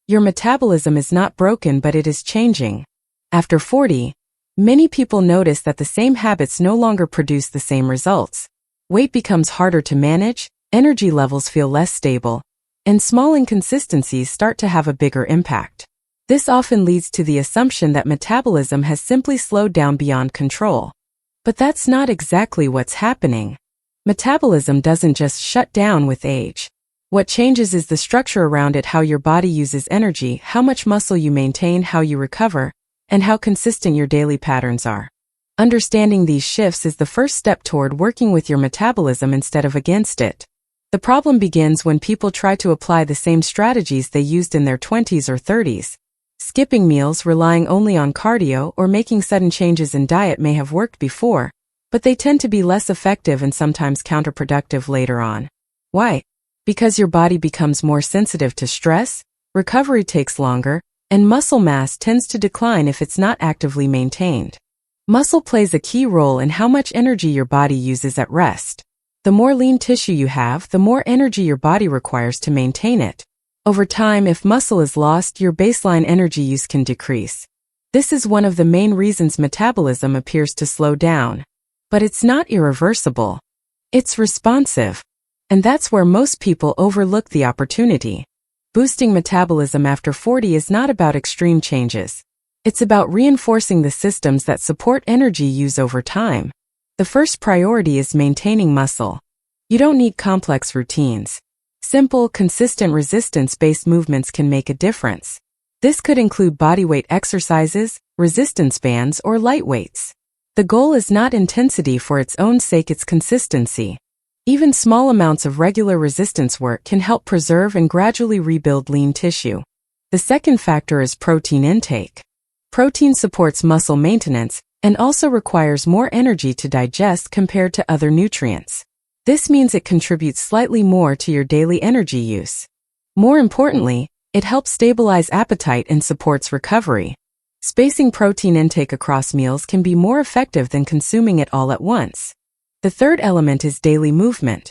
Your metabolism is not broken, but it is changing. After 40, many people notice that the same habits no longer produce the same results. Weight becomes harder to manage, energy levels feel less stable, and small inconsistencies start to have a bigger impact. This often leads to the assumption that metabolism has simply slowed down beyond control. But that's not exactly what's happening. Metabolism doesn't just shut down with age. What changes is the structure around it: how your body uses energy, how much muscle you maintain, how you recover, and how consistent your daily patterns are. Understanding these shifts is the first step toward working with your metabolism instead of against it. The problem begins when people try to apply the same strategies they used in their 20s or 30s. Skipping meals, relying only on cardio, or making sudden changes in diet may have worked before, but they tend to be less effective and sometimes counterproductive later on. Why? Because your body becomes more sensitive to stress, recovery takes longer, and muscle mass tends to decline if it's not actively maintained. Muscle plays a key role in how much energy your body uses at rest. The more lean tissue you have, the more energy your body requires to maintain it. Over time, if muscle is lost, your baseline energy use can decrease. This is one of the main reasons metabolism appears to slow down. But it's not irreversible. It's responsive. And that's where most people overlook the opportunity. Boosting metabolism after 40 is not about extreme changes. It's about reinforcing the systems that support energy use over time. The first priority is maintaining muscle. You don't need complex routines. Simple, consistent resistance-based movements can make a difference. This could include bodyweight exercises, resistance bands, or light weights. The goal is not intensity for its own sake, it's consistency. Even small amounts of regular resistance work can help preserve and gradually rebuild lean tissue. The second factor is protein intake. Protein supports muscle maintenance and also requires more energy to digest compared to other nutrients. This means it contributes slightly more to your daily energy use. More importantly, it helps stabilize appetite and supports recovery. Spacing protein intake across meals can be more effective than consuming it all at once. The third element is daily movement.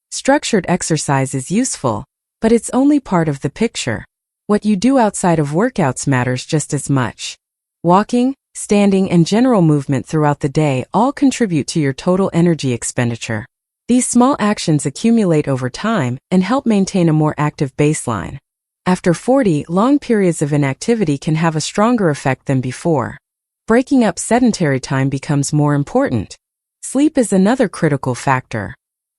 Structured exercise is useful, but it's only part of the picture. What you do outside of workouts matters just as much. Walking, standing, and general movement throughout the day all contribute to your total energy expenditure. These small actions accumulate over time and help maintain a more active baseline. After 40, long periods of inactivity can have a stronger effect than before. Breaking up sedentary time becomes more important. Sleep is another critical factor.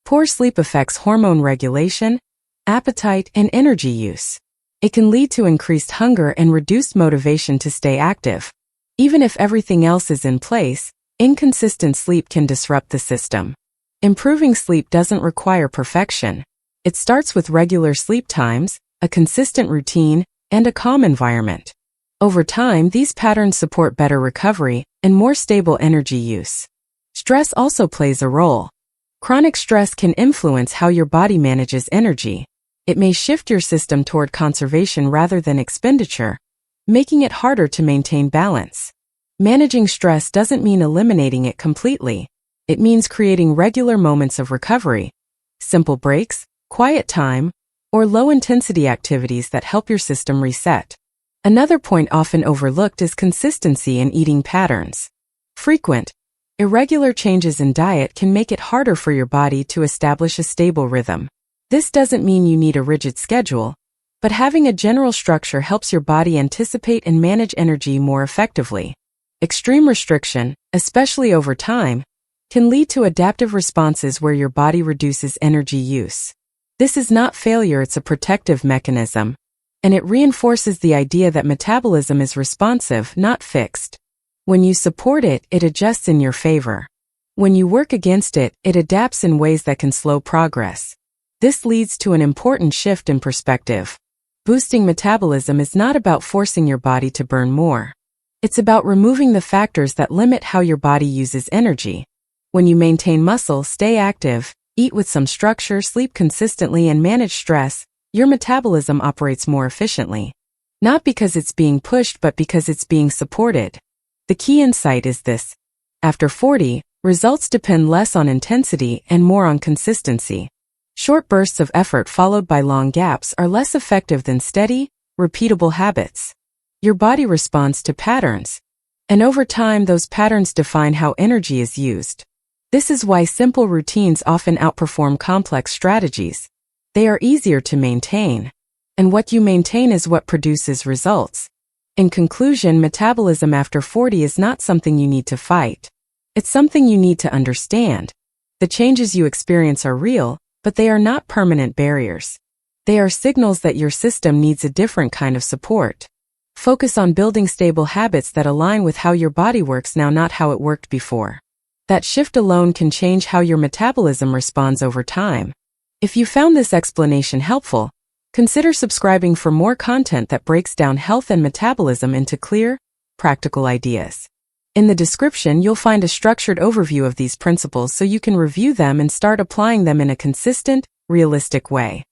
Poor sleep affects hormone regulation, appetite, and energy use. It can lead to increased hunger and reduced motivation to stay active. Even if everything else is in place, inconsistent sleep can disrupt the system. Improving sleep doesn't require perfection. It starts with regular sleep times, a consistent routine, and a calm environment. Over time, these patterns support better recovery and more stable energy use. Stress also plays a role. Chronic stress can influence how your body manages energy. It may shift your system toward conservation rather than expenditure, making it harder to maintain balance. Managing stress doesn't mean eliminating it completely. It means creating regular moments of recovery, simple breaks, quiet time, or low-intensity activities that help your system reset. Another point often overlooked is consistency in eating patterns. Frequent, irregular changes in diet can make it harder for your body to establish a stable rhythm. This doesn't mean you need a rigid schedule, but having a general structure helps your body anticipate and manage energy more effectively. Extreme restriction, especially over time, can lead to adaptive responses where your body reduces energy use. This is not failure, it's a protective mechanism, and it reinforces the idea that metabolism is responsive, not fixed. When you support it, it adjusts in your favor. When you work against it, it adapts in ways that can slow progress. This leads to an important shift in perspective. Boosting metabolism is not about forcing your body to burn more. It's about removing the factors that limit how your body uses energy. When you maintain muscle, stay active, eat with some structure, sleep consistently, and manage stress, your metabolism operates more efficiently. Not because it's being pushed, but because it's being supported. The key insight is this. After 40, results depend less on intensity and more on consistency. Short bursts of effort followed by long gaps are less effective than steady, repeatable habits. Your body responds to patterns. And over time, those patterns define how energy is used. This is why simple routines often outperform complex strategies. They are easier to maintain. And what you maintain is what produces results. In conclusion, metabolism after 40 is not something you need to fight. It's something you need to understand. The changes you experience are real, but they are not permanent barriers. They are signals that your system needs a different kind of support. Focus on building stable habits that align with how your body works now, not how it worked before. That shift alone can change how your metabolism responds over time. If you found this explanation helpful, consider subscribing for more content that breaks down health and metabolism into clear, practical ideas. In the description, you'll find a structured overview of these principles so you can review them and start applying them in a consistent, realistic way.